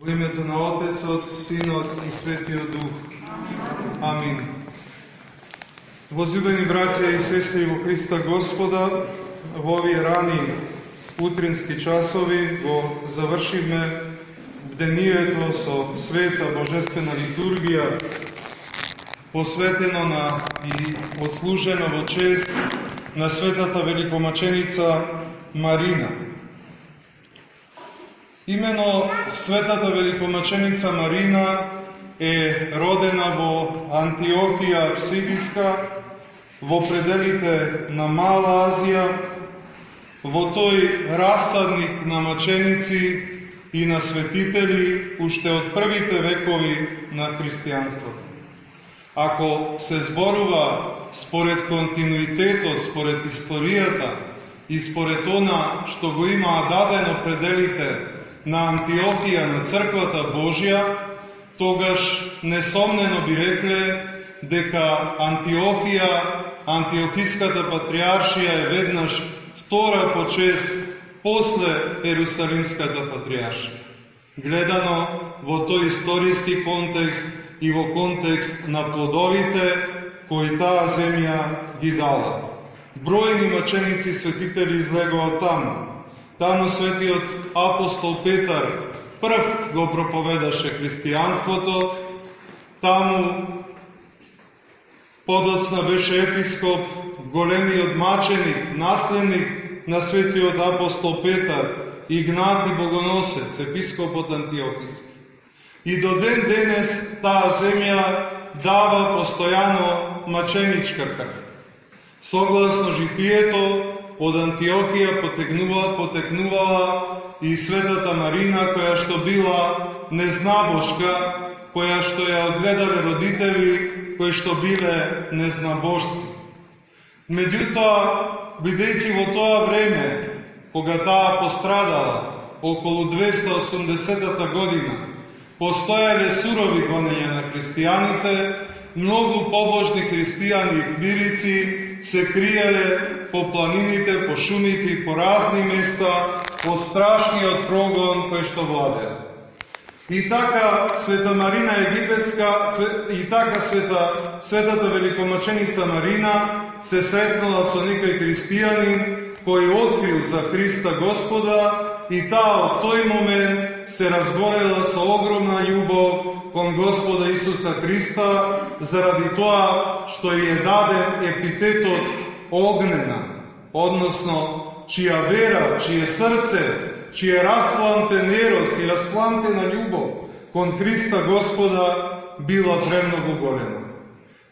U imето na Otecot, Sinot i Svetijot Duh. Amin. Возлюбени братја и сестри во Христа Господа, во овие рани утрински часови го завршивме бдението со света божествена литургија, посветено на и отслужено во чест на светата великомаченица Марина. Имено светата великомаченица Марина е родена во Антиохија Псидиска, во пределите на Мала Азија, во тој расадник на маченици и на светители уште од првите векови на христијанството. Ако се зборува според континуитетот, според историјата и според она што го имаа дадено пределите на Антиохија, на Црквата Божја, тогаш несомнено би рекле дека Антиохија, Антиохиската патриаршија е веднаш втора по чест после Ерусалимската патриаршија. Гледано во тој историски контекст и во контекст на плодовите кои таа земја ги дала. Бројни маченици светители излегоа таму. Таму светиот апостол Петар прв го проповедаше христијанството, таму подоцна беше епископ, големиот маченик, наследник на светиот апостол Петар, Игнати Богоносец, епископот Антиохиски. И до ден денес таа земја дава постојано маченичка крв. Согласно житието, од Антиохија потекнувала и светата Марина, која што била незнабошка, која што ја одгледале родители, кои што биле незнабожци. Меѓутоа, бидејќи во тоа време, кога таа пострадала, околу 280 година, постојале сурови гонења на христијаните, многу побожни христијани и клирици се криеле по планините, по шумите и по разни места од страшниот прогон кој што владеа. И така света Марина Египетска, и така светата великомаченица Марина се сретнала со некој христијанин кој открил за Христа Господа и таа од тој момент се разгорела со огромна љубов кон Господа Исуса Христа заради тоа што ја е даден епитетот огнена, односно чија вера, чие срце, чие расплантен ерос и расплантена љубов кон Христа Господа била премногу голема.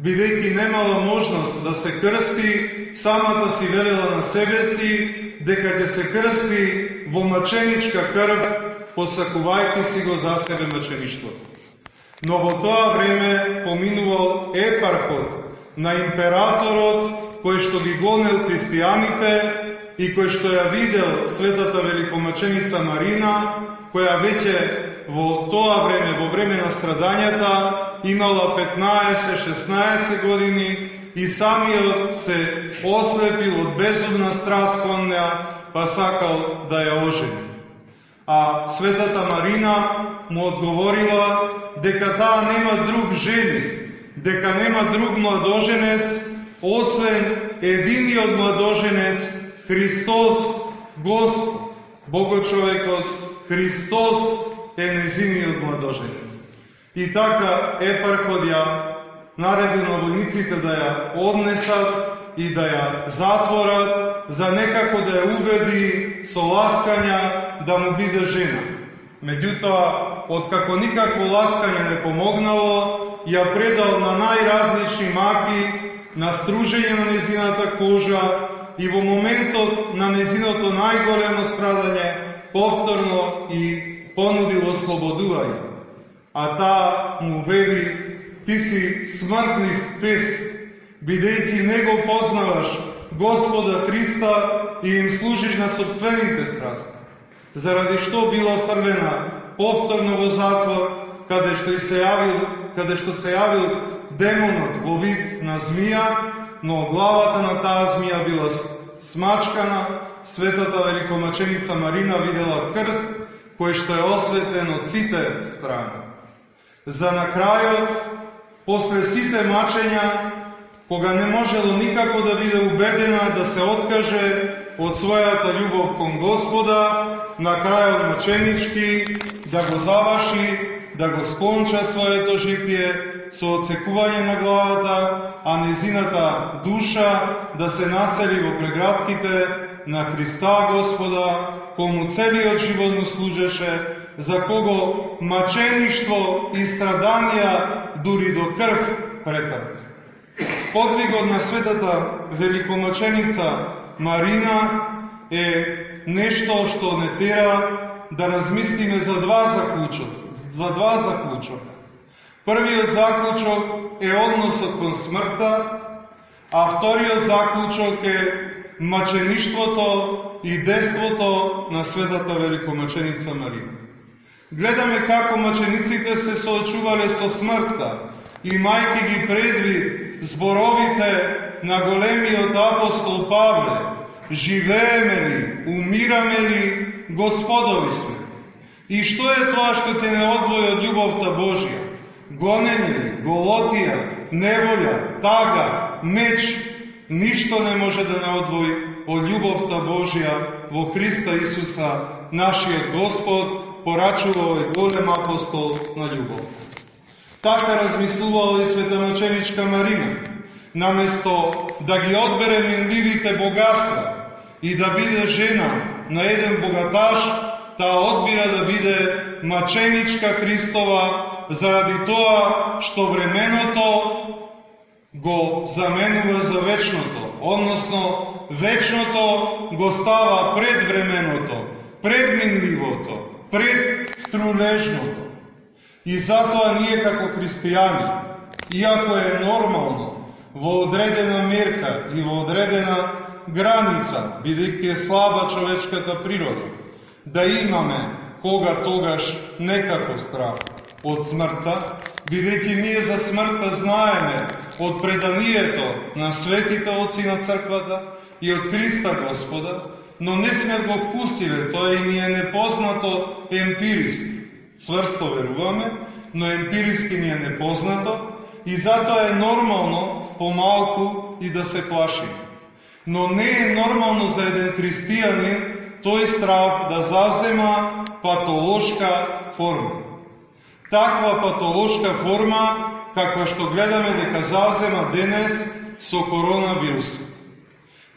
Бидејќи немала можност да се крсти, самата си велела на себе си дека ќе се крсти во маченичка крв, посакувајќи си го за себе мачеништвото. Но во тоа време поминувал епархот на императорот кој што ги гонел христијаните и кој што ја видел светата великомаченица Марина, која веќе во тоа време, во време на страдањата, имала 15-16 години и самиот се ослепил од безумна страст кон неа, па сакал да ја ожени. А светата Марина му одговорила дека таа нема друг жени, дека нема друг младоженец, освен единиот младоженец, Христос Господ. Богочовекот Христос е нејзиниот младоженец. И така епархот ја наредил на војниците да ја однесат и да ја затворат, за некако да ја убеди со ласкања да му биде жена. Меѓутоа, откако никакво ласкање не помогнало, ја предал на најразлични маки, на стружење на незината кожа и во моментот на незиното најголемо страдање повторно и понудил ослободување. А таа му вели: ти си смртлив пес, бидејќи не го познаваш Господа Христа и им служиш на собствените страсти. Заради што била фрлена повторно во затвор, каде што се јавил демонот во вид на змија, но главата на таа змија била смачкана. Светата великомаченица Марина видела крст кој што е осветен од сите страни. За на крајот, после сите мачења, кога не можело никако да биде убедена да се откаже од својата љубов кон Господа, на крајот маченички да го заврши, да го сконча своето житие со отсекување на главата, а незината душа да се насели во преградките на Христа Господа, кому целиот живот му служеше, за кого мачеништво и страданија дури до крв претрпи. Подвигот на светата великомаченица Марина е нешто што не тера да размислиме за два заклучока. Првиот заклучок е односот кон смртта, а вториот заклучок е мачеништвото и деството на светата великомаченица Марина. Гледаме како мачениците се соочувале со смртта, имајќи ги предвид зборовите на големиот апостол Павле: живееме ли, умираме ли, Господови сме. И што е тоа што ќе не одвои од љубовта Божја? Гонење ли, голотија, неволја, тага, меч, ништо не може да не одвои од љубовта Божја во Христа Исуса, нашиот Господ, порачува овој голем апостол на љубов. Така размислувала и светомаченичка Марина. Наместо да ги одбере минливите богатства и да биде жена на еден богаташ, таа одбира да биде маченичка Христова, заради тоа што временото го заменува за вечното, односно вечното го става пред временото, пред минливото, пред трулежното. И затоа ние како христијани, иако е нормално, во одредена мерка и во одредена граница, бидејќи е слаба човечката природа, да имаме кога-тогаш некако страх од смртта, бидејќи ние за смртта знаеме од преданието на светите отци на црквата и од Христа Господа, но не сме го вкусиле, тоа и ни е непознато емпириски. Цврсто веруваме, но емпириски ни е непознато и затоа е нормално помалку и да се плашиме. Но не е нормално за еден христијанин тој страх да завзема патолошка форма. Таква патолошка форма, каква што гледаме дека завзема денес со коронавирусот.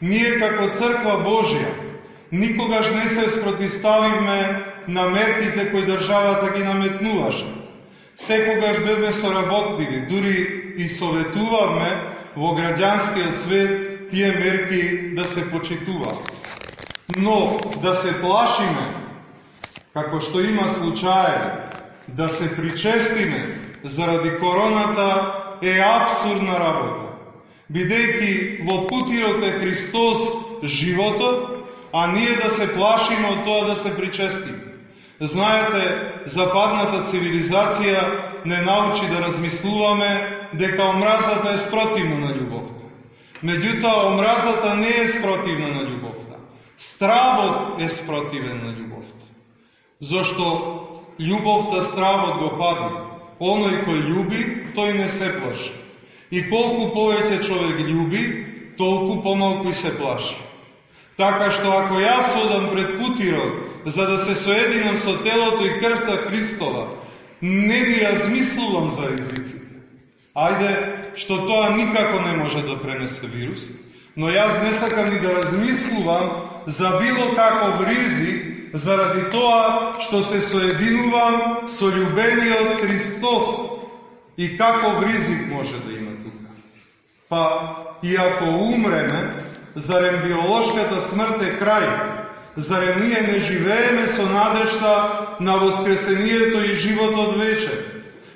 Ние како црква Божја никогаш не се спротиставивме на мерките кои државата ги наметнуваше. Секогаш бевме соработливи, дури и советувавме во граѓанскиот свет тие мерки да се почитуваат. Но да се плашиме, како што има случаи, да се причестиме заради короната е абсурдна работа. Бидејќи во путирот е Христос животот, а ние да се плашиме од тоа да се причестиме. Знаете, западната цивилизација не научи да размислуваме дека омразата е спротивна на љубовта. Меѓутоа, омразата не е спротивна на љубовта. Стравот е спротивен на љубовта. Зошто љубовта стравот го пади. Оној кој љуби, тој не се плаши. И колку повеќе човек љуби, толку помалку и се плаши. Така што ако јас одам пред путирот за да се соединам со телото и крвта Христова, не ни размислувам за ризиците. Ајде, што тоа никако не може да пренесе вирус, но јас не сакам ни да размислувам за било каков ризик заради тоа што се соединувам со љубениот Христос. И каков ризик може да има тука? Па, и ако умреме, зарем биолошката смрт е крај? Зарем ние не живееме со надежда на воскресението и животот вечен?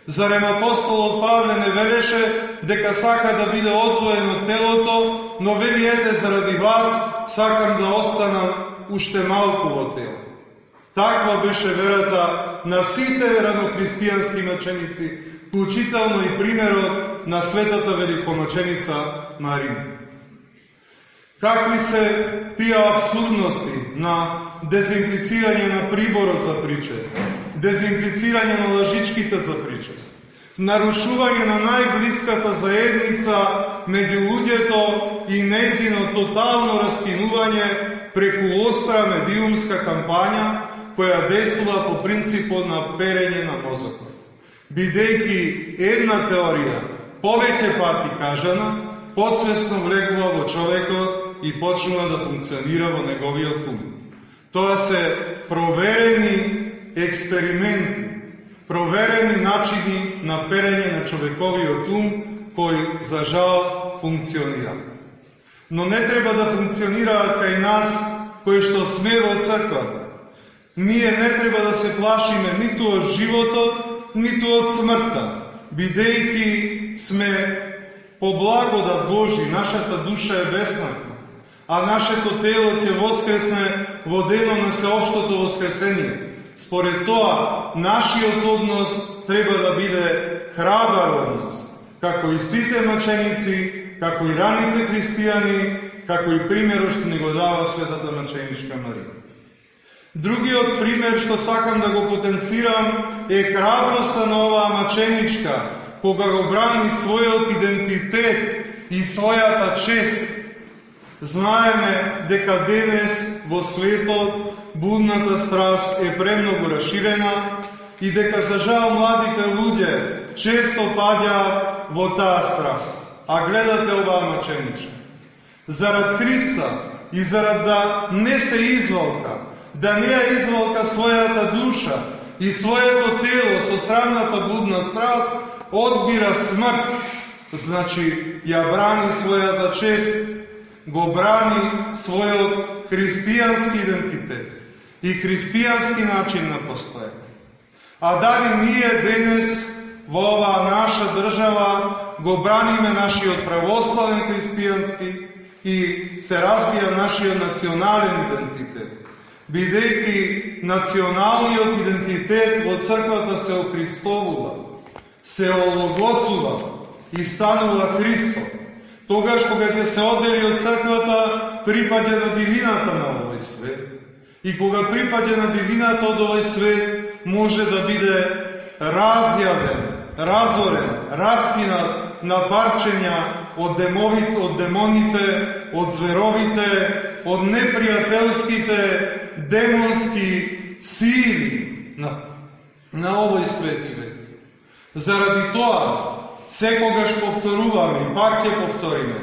Зарем апостолот Павле не велеше дека сака да биде одвоен од телото, но вели ете заради вас сакам да останам уште малку во тело. Таква беше верата на сите ранохристијански маченици, вклучително и примерот на светата великомаченица Марина. Какви се тие абсурдности на дезинфицирање на приборот за причест, дезинфицирање на лажичките за причест, нарушување на најблиската заедница меѓу луѓето и нејзино тотално раскинување преку остра медиумска кампања која действува по принципот на перење на мозокот. Бидејќи една теорија повеќе пати кажана, подсвесно влегува во човекот и почнува да функционира во неговиот ум. Тоа се проверени експерименти, проверени начини на перење на човековиот ум, кои за жал функционира. Но не треба да функционираат кај нас кои што сме во црквата. Ние не треба да се плашиме ниту од животот, ниту од смртта, бидејќи сме по благодат Божи, нашата душа е бесмртна, а нашето тело ќе воскресне во денот на сеопштото воскресение. Според тоа, нашиот однос треба да биде храбар однос, како и сите маченици, како и раните христијани, како и примерот што ни го дава светата маченичка Марија. Другиот пример што сакам да го потенцирам е храброста на оваа маченичка, кога го брани својот идентитет и својата чест. Знаеме дека денес во светот будната страст е премногу расширена и дека за жал младите луѓе често паѓаат во таа страст. А гледате оваа маченичка. Зарад Христа и зарад да не се извалка, да не ја извалка својата душа и своето тело со срамната будна страст, одбира смрт, значи ја брани својата чест, го брани својот христијански идентитет и христијански начин на постоење. А дали ние денес во оваа наша држава го браниме нашиот православен христијански и се разбија нашиот национален идентитет, бидејќи националниот идентитет во црквата се окристовува, се ологосува и станува Христо. Тогаш кога ќе се оддели од црквата, припаѓа на дивината на овој свет. И кога припаѓа на дивината од овој свет, може да биде разјавен, разорен, раскинат на парчења од демоните, од зверовите, од непријателските демонски сили на овој свет и век. Заради тоа, секогаш повторуваме и пак ќе повториме,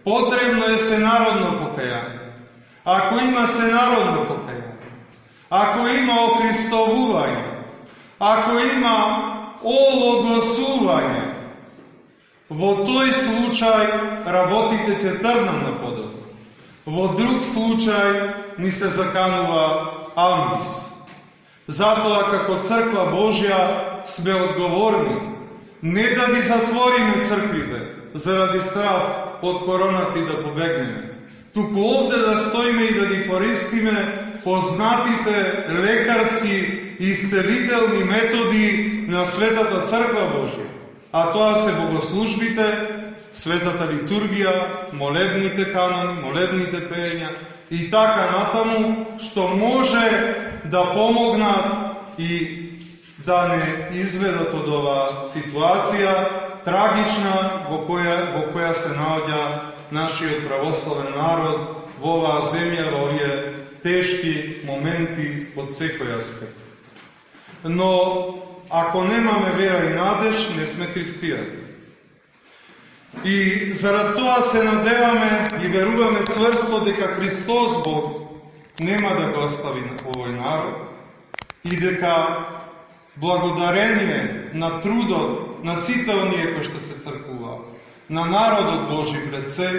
потребно е сенародно покаяние. Ако има сенародно покаяние, ако има окристовување, ако има ологосување, во тој случај работите ќе тргнат на подот. Во друг случај ни се заканува амбис. Затоа како црква Божја сме одговорни не да ги затвориме црквите заради страх од короната и да побегнеме, туку овде да стоиме и да ги користиме познатите лекарски и исцелителни методи на Светата Црква Божја. А тоа се богослужбите, светата литургија, молебните канони, молебните пеења и така натаму, што може да помогнат и да не изведат од оваа ситуација трагична во која се наоѓа нашиот православен народ во оваа земја, во овие тешки моменти од секој аспект. Но ако немаме вера и надеж, не сме христијани. И зарад тоа се надеваме и веруваме цврсто дека Христос Бог нема да го остави овој народ и дека благодарение на трудот на сите оние кои што се цркуваат, на народот Божи пред се,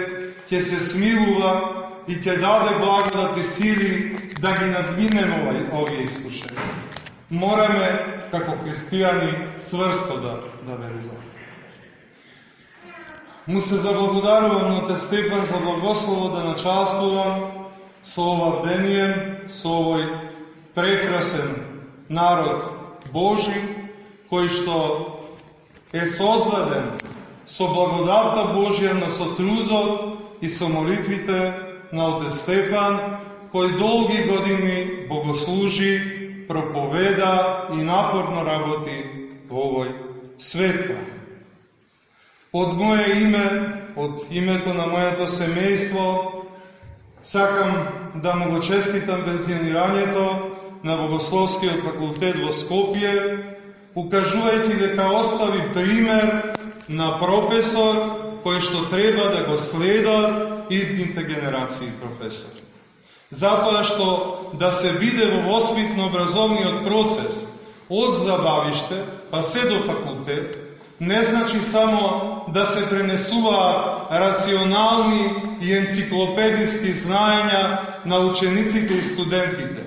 ќе се смилува и ќе даде благодат и сили да ги надминеме овие искушенија. Мораме, како христијани, цврсто да веруваме. Му се заблагодарувам на те Стефан за благослово да началствувам со ова бдение, со овој прекрасен народ Божи, кој што е создаден со благодатта Божја, но со трудот и со молитвите на отец Стефан, кој долги години bogosluži, проповеда и напорно работи во овој свет. Од моје име, од името на моето семејство, сакам да му го честитам пензионирањето на Богословскиот факултет во Скопје, укажувајќи дека остави пример на професор кој што треба да го следат идните генерации професори. Затоа што да се биде во воспитно-образовниот процес од забавиште па се до факултет, не значи само да се пренесуваат рационални и енциклопедиски знаења на учениците и студентите,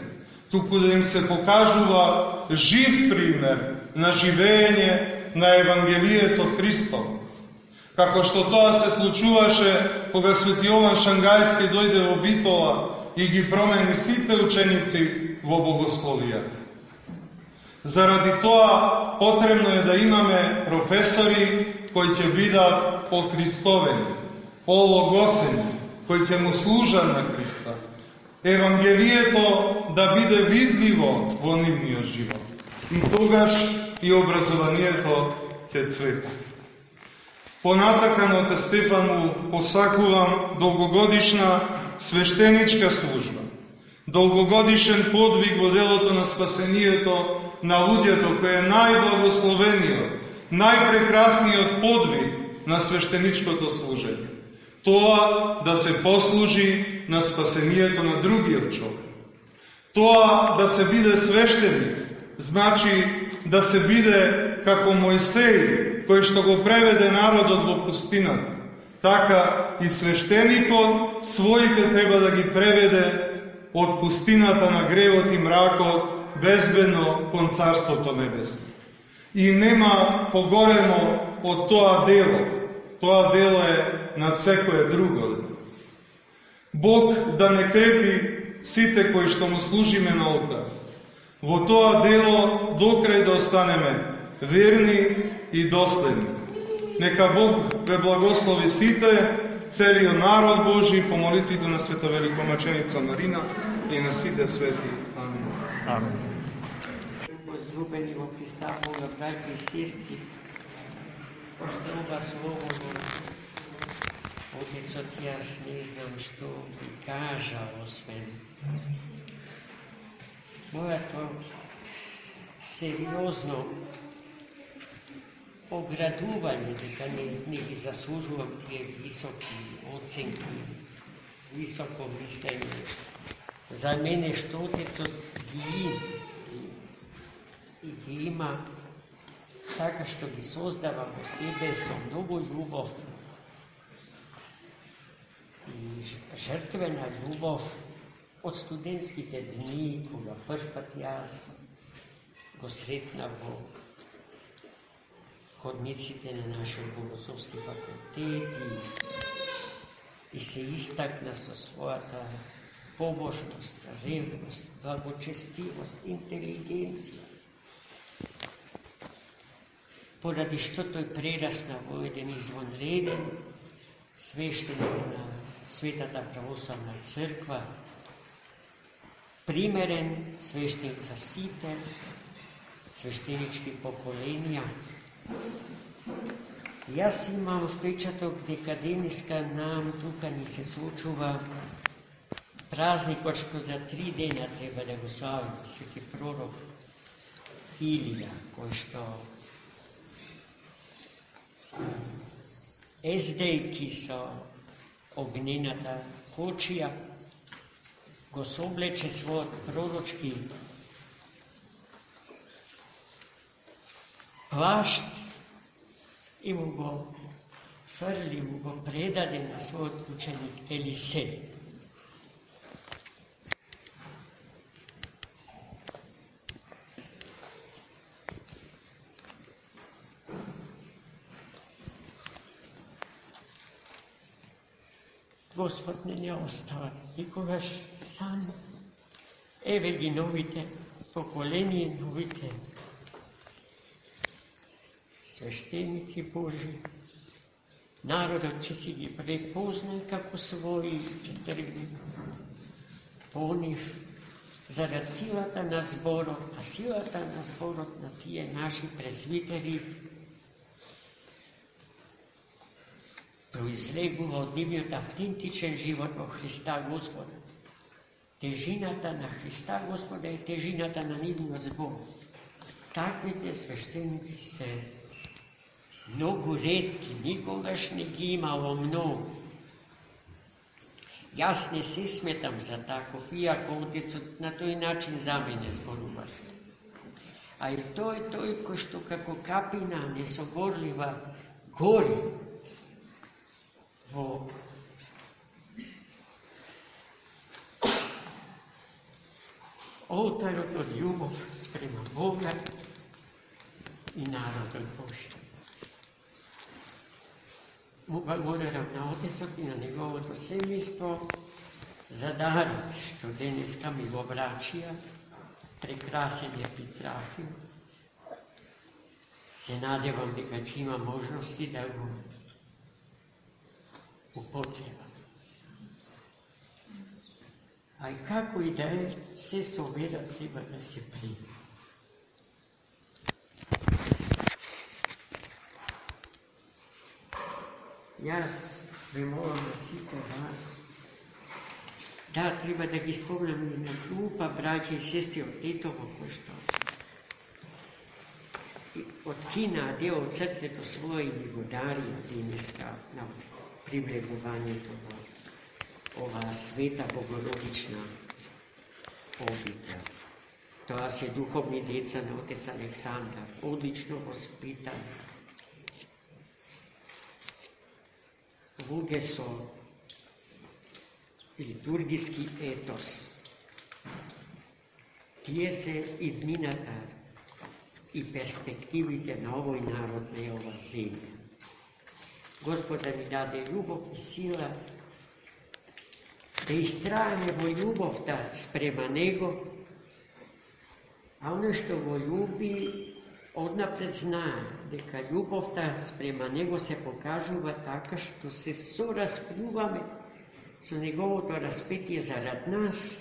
туку да им се покажува жив пример на живење на Евангелието Христово. Како што тоа се случуваше кога Свети Јован Шангајски дојде во Битола и ги промени сите ученици во богословија. Заради тоа потребно е да имаме професори кои ќе бидат по-христовени, по-логосени, кои ќе му служат на Христа. Евангелието да биде видливо во нивниот живот. И тогаш и образованието ќе цвета. Понатака на Отец Стефан му посакувам долгогодишна свештеничка служба, долгогодишен подвиг во делото на спасението на луѓето, кој е најблагословениот, најпрекрасниот подвиг на свештеничкото служење. Тоа да се послужи на спасението на другиот човек. Тоа да се биде свештеник, значи да се биде како Мојсеј, кој што го преведе народот во пустината. Така и свештеникот своите треба да ги преведе од пустината на гревот и мракот безбедно кон Царството Небесно. И нема погоремо од тоа дело. Тоа дело е над секое друго. Бог да не крепи сите кои што му служиме на олтар. Во тоа дело докрај да останеме верни и доследни. Нека Бог ве благослови сите, целиот народ Божи, по молитвите на Света Великомаченица Марина и на сите свети. Амин. Амин. Возлюбени во Христа Бога, браќи и сестри, пошто ова слово Отецот, јас не знам што би кажал, освен моето сериозно оградување дека не ги заслужувам тие високи оценки, високо мислење. За мене што Отецот ги има така што ги создава во себе со многу љубов и жртвена љубов од студентските дни, кога првпат јас го сретнав во ходниците на нашиот Богословски факултет и се истакна со својата побожност, ревност, благочестивост, интелигенција. Поради што тој прерасна во еден извонреден свештеник на Светата православна црква, примерен свештеник за сите свештенички поколенија. Јас имам впечаток дека денеска нам тука ни се случува празникот што за 3 дена треба да го славиме, свети пророк Илија, кој што ездејки со огнената кочија, го соблече својот пророчки плашт и му го фрли, му го предаде на својот ученик Елисеј. Господ не остава никогаш сам. Еве ги новите поколенија, новите свештеници Божи. Народот ќе си ги препознае како своји, ќе тргне по нив зарад силата на зборот, а силата на зборот на тие наши презвитери произлегува од нивниот автентичен живот во Христа Господа. Тежината на Христа Господа е тежината на нивниот збор. Таквите свештеници се многу ретки, никогаш не ги имало многу. Јас не се сметам за таков, иако Отецот на тој начин за мене зборуваше. А и тој кој што како капина несогорлива гори во олтарот од љубов спрема Бога и народот Божи. Му благодарам на Отецот и на неговото семејство за дарот што денеска ми го врачија, прекрасен епитрафиум. Се надевам дека ќе има можности да го употребам. А и како и да е, се со вера треба да се приема. Јас ве молам на сите вас, да, треба да ги спомнам и на група браќа и сестри од Тетово, кои што откинаа дел од срцето своје и го дарија денеска на привлегувањето во оваа света богородична обител. Тоа се духовни деца на отец Александар, одлично воспитани. Луѓе со литургиски етос. Тие се иднината и перспективите на овој народ на ова земја. Господ да ни даде љубов и сила да истраеме во љубовта спрема Него, а оно што го љуби однапред знае дека љубовта спрема Него се покажува така што се сораспljуваме со Неговото распетие зарад нас,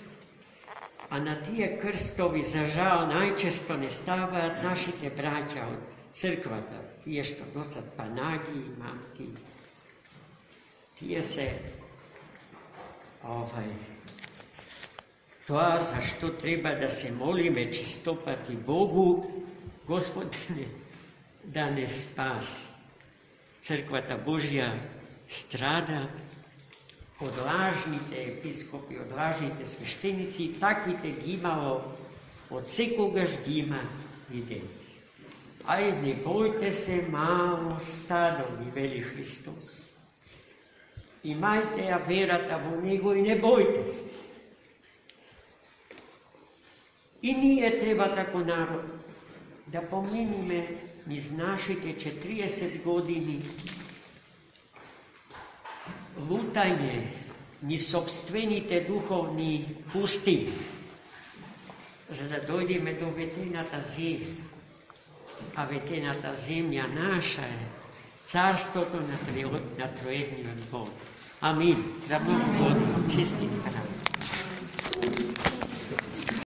а на тие крстови за жал најчесто не ставаат нашите браќа од црквата, тие што носат панаги и манти. Тие се тоа за што треба да се молиме честопати Богу, Господ да не спаси. Црквата Божја страда од лажните епископи, од лажните свештеници, и таквите ги имало од секогаш ги има и денес. Ај, не бојте се, мало стадо, ни вели Христос. Имајте ја верата во Него и не бојте се. И ние треба како народ да поминиме низ нашите 40 години лутање низ собствените духовни пустини, за да дојдеме до ветената земја. А ветената земја наша е царството на троедниот Бог. Амин. За многу години. Честит храм.